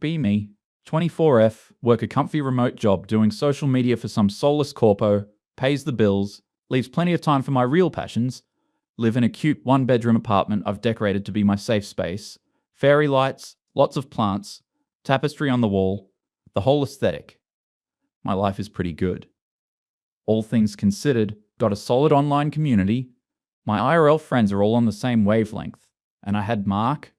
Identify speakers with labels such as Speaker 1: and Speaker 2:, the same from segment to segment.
Speaker 1: Be me. 24F, work a comfy remote job doing social media for some soulless corpo, pays the bills, leaves plenty of time for my real passions, live in a cute one-bedroom apartment I've decorated to be my safe space, fairy lights, lots of plants, tapestry on the wall, the whole aesthetic. My life is pretty good. All things considered, got a solid online community, my IRL friends are all on the same wavelength, and I had Mark,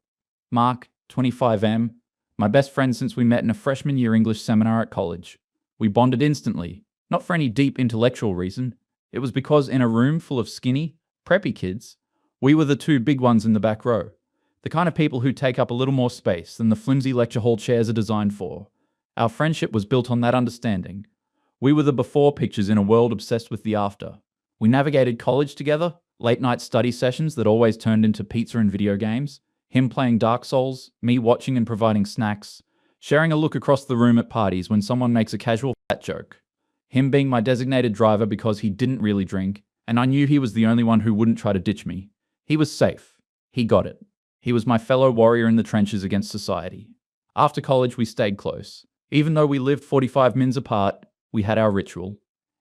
Speaker 1: 25M, my best friend since we met in a freshman year English seminar at college. We bonded instantly, not for any deep intellectual reason, it was because in a room full of skinny, preppy kids, we were the two big ones in the back row, the kind of people who take up a little more space than the flimsy lecture hall chairs are designed for. Our friendship was built on that understanding. We were the before pictures in a world obsessed with the after. We navigated college together, late night study sessions that always turned into pizza and video games, him playing Dark Souls, me watching and providing snacks, sharing a look across the room at parties when someone makes a casual fat joke, him being my designated driver because he didn't really drink, and I knew he was the only one who wouldn't try to ditch me. He was safe. He got it. He was my fellow warrior in the trenches against society. After college, we stayed close. Even though we lived 45 mins apart, we had our ritual.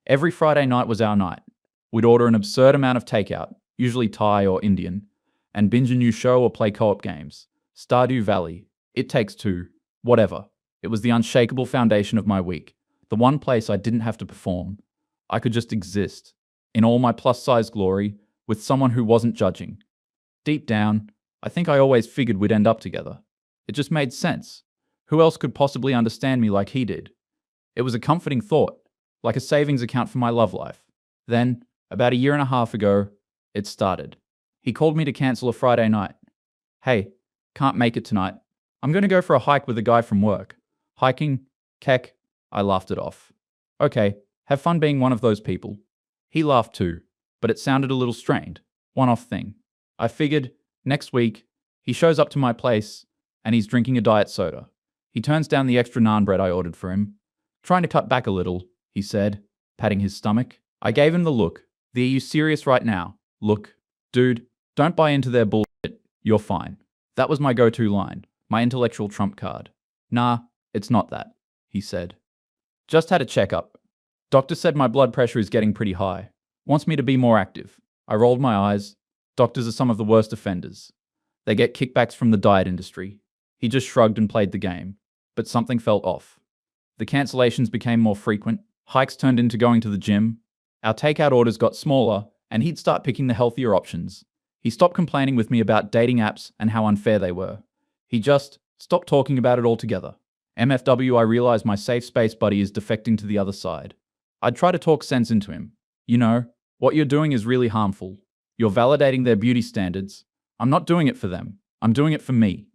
Speaker 1: Every Friday night was our night. We'd order an absurd amount of takeout, usually Thai or Indian, and binge a new show or play co-op games. Stardew Valley, It Takes Two, whatever. It was the unshakable foundation of my week, the one place I didn't have to perform. I could just exist, in all my plus-size glory, with someone who wasn't judging. Deep down, I think I always figured we'd end up together. It just made sense. Who else could possibly understand me like he did? It was a comforting thought, like a savings account for my love life. Then, about a year and a half ago, it started. He called me to cancel a Friday night. Hey, can't make it tonight. I'm going to go for a hike with a guy from work. Hiking? Keck. I laughed it off. Okay, have fun being one of those people. He laughed too, but it sounded a little strained. One-off thing. I figured, next week, he shows up to my place and he's drinking a diet soda. He turns down the extra naan bread I ordered for him. Trying to cut back a little, he said, patting his stomach. I gave him the look. Are you serious right now? Look, dude, don't buy into their bullshit. You're fine. That was my go-to line, my intellectual trump card. Nah, it's not that, he said. Just had a checkup. Doctor said my blood pressure is getting pretty high. Wants me to be more active. I rolled my eyes. Doctors are some of the worst offenders. They get kickbacks from the diet industry. He just shrugged and played the game. But something felt off. The cancellations became more frequent. Hikes turned into going to the gym. Our takeout orders got smaller, and he'd start picking the healthier options. He stopped complaining with me about dating apps and how unfair they were. He just stopped talking about it altogether. MFW, I realized my safe space buddy is defecting to the other side. I'd try to talk sense into him. You know, what you're doing is really harmful. You're validating their beauty standards. I'm not doing it for them. I'm doing it for me.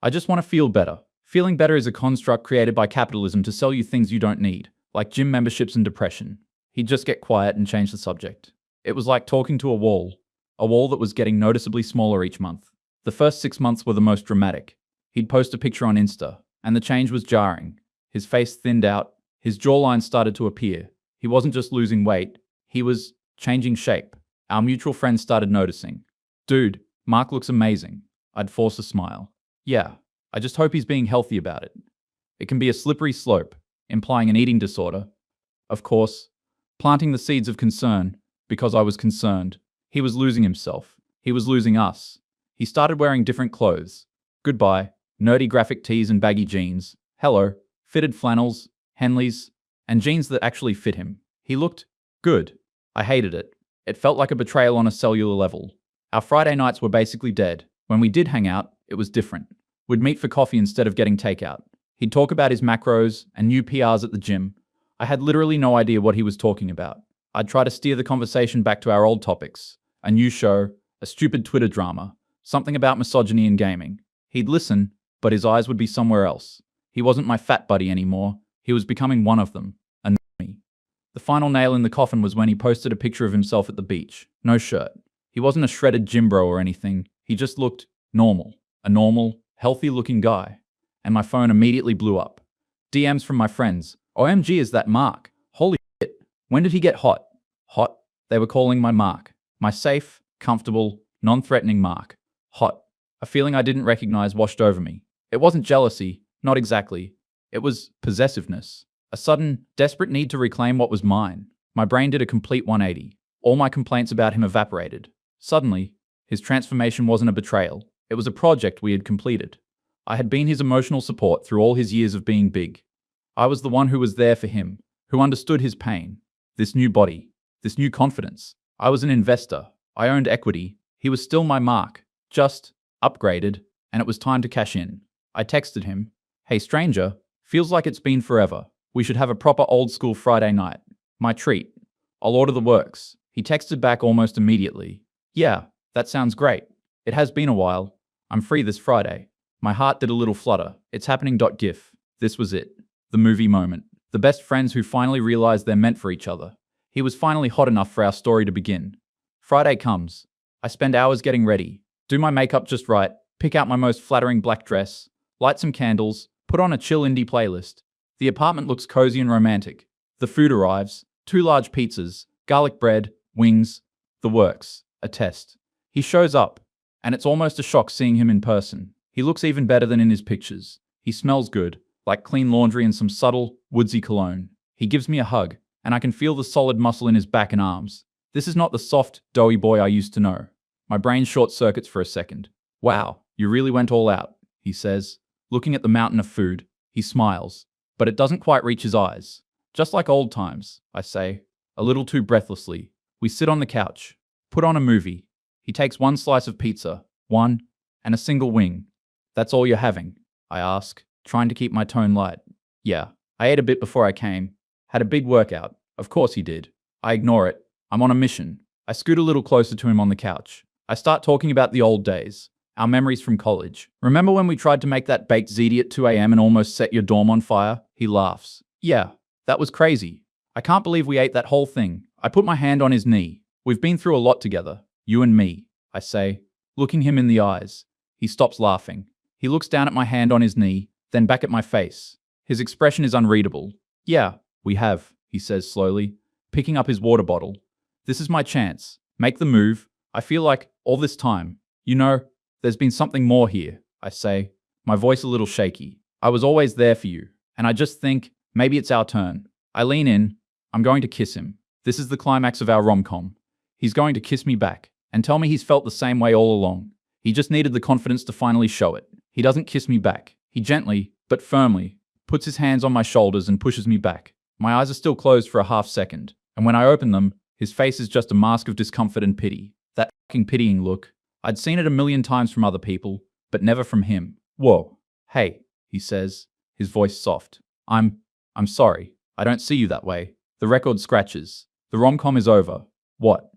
Speaker 1: I just want to feel better. Feeling better is a construct created by capitalism to sell you things you don't need, like gym memberships and depression. He'd just get quiet and change the subject. It was like talking to a wall that was getting noticeably smaller each month. The first 6 months were the most dramatic. He'd post a picture on Insta, and the change was jarring. His face thinned out, his jawline started to appear. He wasn't just losing weight, he was changing shape. Our mutual friends started noticing. Dude, Mark looks amazing. I'd force a smile. Yeah, I just hope he's being healthy about it. It can be a slippery slope, implying an eating disorder. Of course, planting the seeds of concern, because I was concerned. He was losing himself. He was losing us. He started wearing different clothes. Goodbye, nerdy graphic tees and baggy jeans. Hello, fitted flannels, Henleys, and jeans that actually fit him. He looked good. I hated it. It felt like a betrayal on a cellular level. Our Friday nights were basically dead. When we did hang out, it was different. We'd meet for coffee instead of getting takeout. He'd talk about his macros and new PRs at the gym. I had literally no idea what he was talking about. I'd try to steer the conversation back to our old topics. A new show, a stupid Twitter drama, something about misogyny and gaming. He'd listen, but his eyes would be somewhere else. He wasn't my fat buddy anymore. He was becoming one of them, a me. The final nail in the coffin was when he posted a picture of himself at the beach. No shirt. He wasn't a shredded gym bro or anything. He just looked normal. A normal, healthy-looking guy. And my phone immediately blew up. DMs from my friends. OMG, is that Mark? Holy shit. When did he get hot? Hot? They were calling my Mark. My safe, comfortable, non-threatening Mark. Hot. A feeling I didn't recognize washed over me. It wasn't jealousy. Not exactly. It was possessiveness. A sudden, desperate need to reclaim what was mine. My brain did a complete 180. All my complaints about him evaporated. Suddenly, his transformation wasn't a betrayal. It was a project we had completed. I had been his emotional support through all his years of being big. I was the one who was there for him, who understood his pain. This new body, this new confidence. I was an investor. I owned equity. He was still my mark, just upgraded, and it was time to cash in. I texted him, "Hey stranger, feels like it's been forever. We should have a proper old school Friday night. My treat. I'll order the works." He texted back almost immediately. "Yeah, that sounds great. It has been a while. I'm free this Friday." My heart did a little flutter. It's happening. GIF. This was it. The movie moment. The best friends who finally realized they're meant for each other. He was finally hot enough for our story to begin. Friday comes. I spend hours getting ready, do my makeup just right, pick out my most flattering black dress, light some candles, put on a chill indie playlist. The apartment looks cozy and romantic. The food arrives, 2 large pizzas, garlic bread, wings, the works, a test. He shows up, and it's almost a shock seeing him in person. He looks even better than in his pictures. He smells good, like clean laundry and some subtle, woodsy cologne. He gives me a hug, and I can feel the solid muscle in his back and arms. This is not the soft, doughy boy I used to know. My brain short circuits for a second. "Wow, you really went all out," he says. Looking at the mountain of food, he smiles, but it doesn't quite reach his eyes. "Just like old times," I say, a little too breathlessly. We sit on the couch, put on a movie. He takes 1 slice of pizza, one, and a single wing. "That's all you're having?" I ask, trying to keep my tone light. "Yeah, I ate a bit before I came. Had a big workout." Of course he did. I ignore it. I'm on a mission. I scoot a little closer to him on the couch. I start talking about the old days, our memories from college. "Remember when we tried to make that baked ziti at 2 a.m. and almost set your dorm on fire?" He laughs. "Yeah, that was crazy. I can't believe we ate that whole thing." I put my hand on his knee. "We've been through a lot together, you and me," I say, looking him in the eyes. He stops laughing. He looks down at my hand on his knee, then back at my face. His expression is unreadable. "Yeah, we have," he says slowly, picking up his water bottle. "This is my chance. Make the move. I feel like, all this time, you know, there's been something more here," I say, my voice a little shaky. "I was always there for you, and I just think, maybe it's our turn." I lean in. I'm going to kiss him. This is the climax of our rom-com. He's going to kiss me back, and tell me he's felt the same way all along. He just needed the confidence to finally show it. He doesn't kiss me back. He gently, but firmly, puts his hands on my shoulders and pushes me back. My eyes are still closed for a half second, and when I open them, his face is just a mask of discomfort and pity. That fucking pitying look. I'd seen it a million times from other people, but never from him. "Whoa. Hey," he says, his voice soft. I'm sorry. I don't see you that way." The record scratches. The rom-com is over. "What?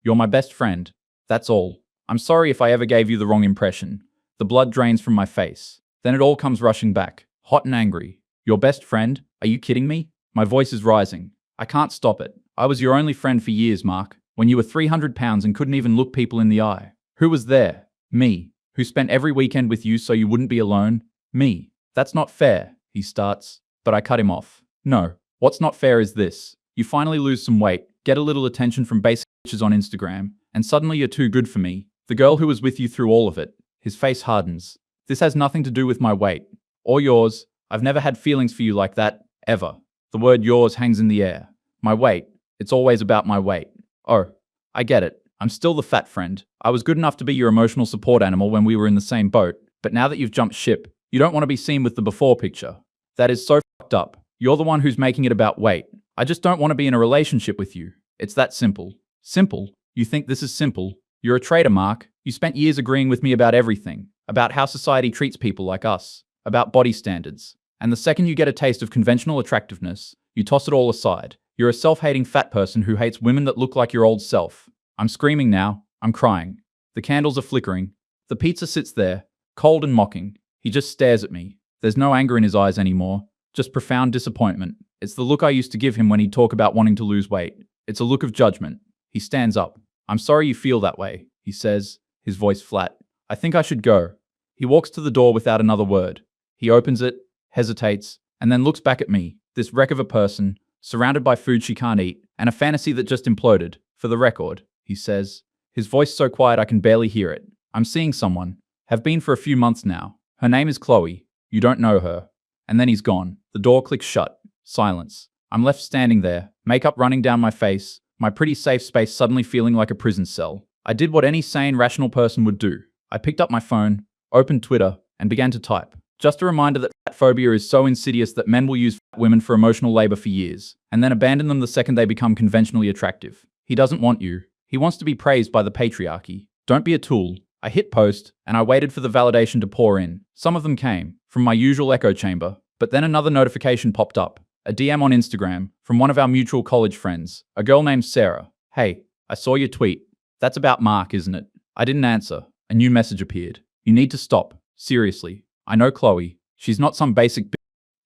Speaker 1: You're my best friend. That's all. I'm sorry if I ever gave you the wrong impression." The blood drains from my face. Then it all comes rushing back, hot and angry. "Your best friend? Are you kidding me?" My voice is rising. I can't stop it. "I was your only friend for years, Mark. When you were 300 pounds and couldn't even look people in the eye. Who was there? Me. Who spent every weekend with you so you wouldn't be alone? Me. That's not fair," he starts, but I cut him off. "No. What's not fair is this. You finally lose some weight, get a little attention from basic bitches on Instagram, and suddenly you're too good for me. The girl who was with you through all of it." His face hardens. "This has nothing to do with my weight. Or yours. I've never had feelings for you like that, ever." The word "yours" hangs in the air. My weight. It's always about my weight. "Oh, I get it. I'm still the fat friend. I was good enough to be your emotional support animal when we were in the same boat, but now that you've jumped ship, you don't want to be seen with the before picture. That is so fucked up. You're the one who's making it about weight. I just don't want to be in a relationship with you. It's that simple." "Simple? You think this is simple? You're a traitor, Mark. You spent years agreeing with me about everything, about how society treats people like us, about body standards. And the second you get a taste of conventional attractiveness, you toss it all aside. You're a self-hating fat person who hates women that look like your old self." I'm screaming now. I'm crying. The candles are flickering. The pizza sits there, cold and mocking. He just stares at me. There's no anger in his eyes anymore, just profound disappointment. It's the look I used to give him when he'd talk about wanting to lose weight. It's a look of judgment. He stands up. "I'm sorry you feel that way," he says, his voice flat. "I think I should go." He walks to the door without another word. He opens it, hesitates, and then looks back at me, this wreck of a person, surrounded by food she can't eat, and a fantasy that just imploded. "For the record," he says, his voice so quiet I can barely hear it. "I'm seeing someone. Have been for a few months now. Her name is Chloe. You don't know her. And then he's gone. The door clicks shut. Silence. I'm left standing there, makeup running down my face, my pretty safe space suddenly feeling like a prison cell. I did what any sane, rational person would do. I picked up my phone, opened Twitter, and began to type. Just a reminder that fat phobia is so insidious that men will use fat women for emotional labor for years, and then abandon them the second they become conventionally attractive. He doesn't want you. He wants to be praised by the patriarchy. Don't be a tool. I hit post, and I waited for the validation to pour in. Some of them came, from my usual echo chamber, but then another notification popped up. A DM on Instagram, from one of our mutual college friends, a girl named Sarah. Hey, I saw your tweet. That's about Mark, isn't it? I didn't answer. A new message appeared. You need to stop. Seriously. I know Chloe. She's not some basic bitch.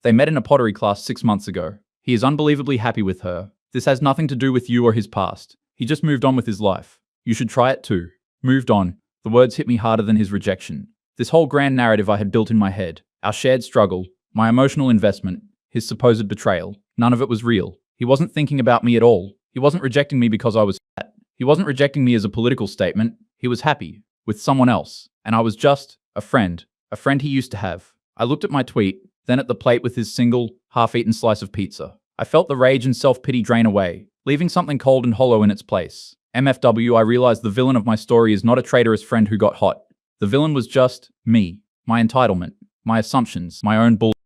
Speaker 1: They met in a pottery class 6 months ago. He is unbelievably happy with her. This has nothing to do with you or his past. He just moved on with his life. You should try it too. Moved on. The words hit me harder than his rejection. This whole grand narrative I had built in my head, our shared struggle, my emotional investment, his supposed betrayal, none of it was real. He wasn't thinking about me at all. He wasn't rejecting me because I was fat. He wasn't rejecting me as a political statement. He was happy with someone else. And I was just a friend he used to have. I looked at my tweet, then at the plate with his single, half-eaten slice of pizza. I felt the rage and self-pity drain away, leaving something cold and hollow in its place. MFW, I realized the villain of my story is not a traitorous friend who got hot. The villain was just me, my entitlement, my assumptions, my own bull.